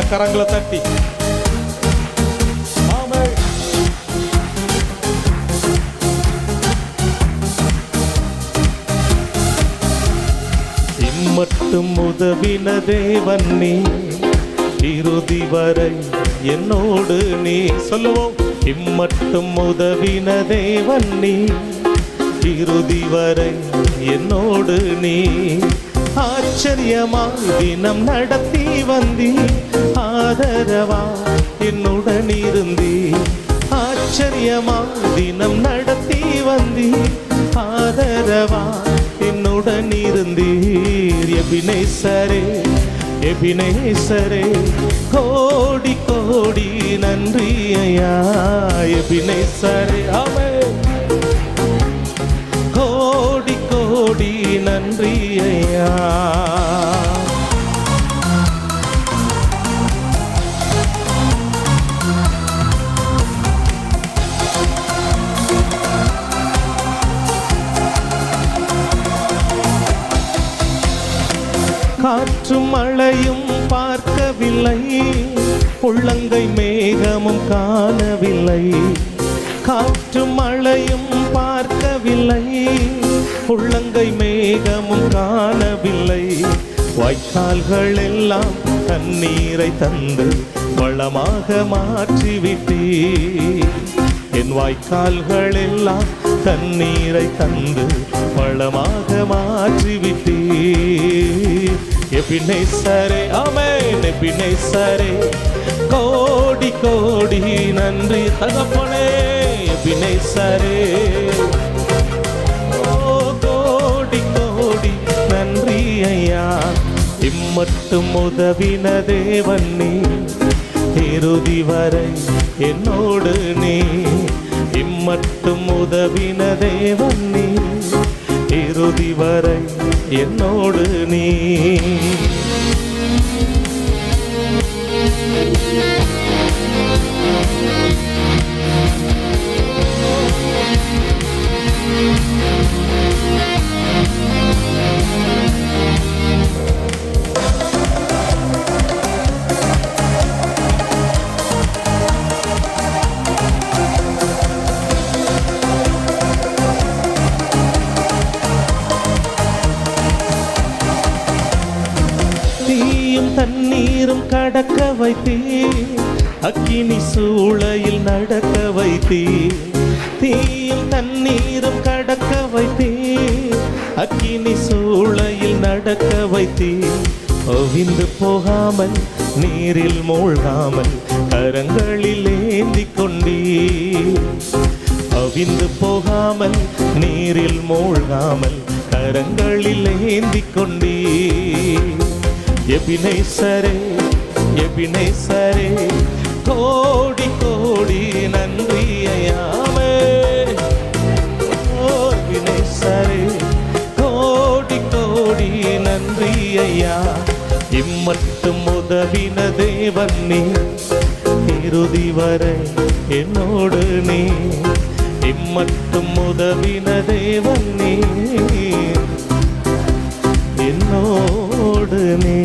கரங்களை தட்டி இம்மட்டும் உதவின தேவன் நீ, இறுதி வரை என்னோடு நீ. சொல்லுவோம், இம்மட்டும் உதவின தேவன் நீ, இறுதி வரை என்னோடு நீ. ஆச்சரியமாய் தினம் நடத்தி வந்தி, ஆதரவா என்னுடன் இருந்தி. ஆச்சரியமாய் தினம் நடத்தி வந்தி, ஆதரவா என்னுடன் இருந்தீர். எபினேசரே எபினேசரே கோடி கோடி நன்றி ஐயா. எபினேசரே ஆமென், கோடி கோடி நன்றி ஐயா. காற்றும் மழையும் பார்க்கவில்லை, உள்ளங்கை மேகமும் காணவில்லை. காற்றும் மழையும் பார்க்கவில்லை, உள்ளங்கை மேகமும் காணவில்லை. வாய்க்கால்கள் எல்லாம் தண்ணீரை தந்து வளமாக மாற்றிவிட்டீர். என் வாய்க்கால்கள் எல்லாம் தண்ணீரை தந்து வளமாக மாற்றிவிட்டீர். எபினேசரே ஆமென், எபினேசரே கோடி கோடி நன்றி தகப்பனே. எபினேசரே கோடி கோடி நன்றி ஐயா. இம்மட்டும் உதவின தேவன் நீ, இறுதி வரை என்னோடு நீ. இம்மட்டும் உதவின தேவன் நீ, இறுதி வரை என்னோடு நீ. தண்ணீரும் கடக்க வைத்தீர், அக்கினி சூளையில் நடக்க வைத்தீர். தீயும் தண்ணீரும் கடக்க வைத்தீர், அக்கினி சூளையில் நடக்க வைத்தீர். அவிந்து போகாமல் நீரில் மூழ்காமல் கரங்களில் ஏந்தி கொண்டீர். அவிந்து போகாமல் நீரில் மூழ்காமல் கரங்களில் ஏந்தி கொண்டீர். எபினேசரே எபினேசரே கோடி கோடி நன்றி ஐயா. எபினேசரே கோடி கோடி நன்றி ஐயா. இம்மட்டும் உதவின தேவன் நீ, இறுதி வரை என்னோடு நீ. இம்மட்டும் உதவின தேவன் நீ, என்னோடு நீ.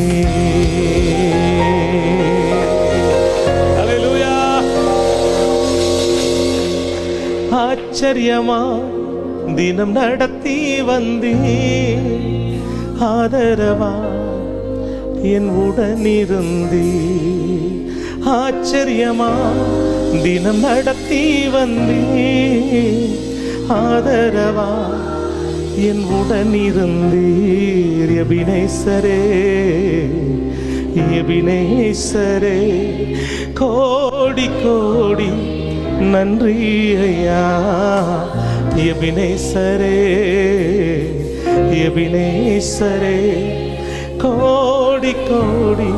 ஹல்லேலூயா. ஆச்சரியமா தினம் நடத்தி வந்தீ, ஆதரவா என் உடனிருந்தீ. ஆச்சரியமா தினம் நடத்தி வந்தீ, ஆதரவா என் உடனிருந்தீர். எபினேசரே எபினேசரே கோடி கோடி நன்றி ஐயா. எபினேசரே எபினேசரே கோடி கோடி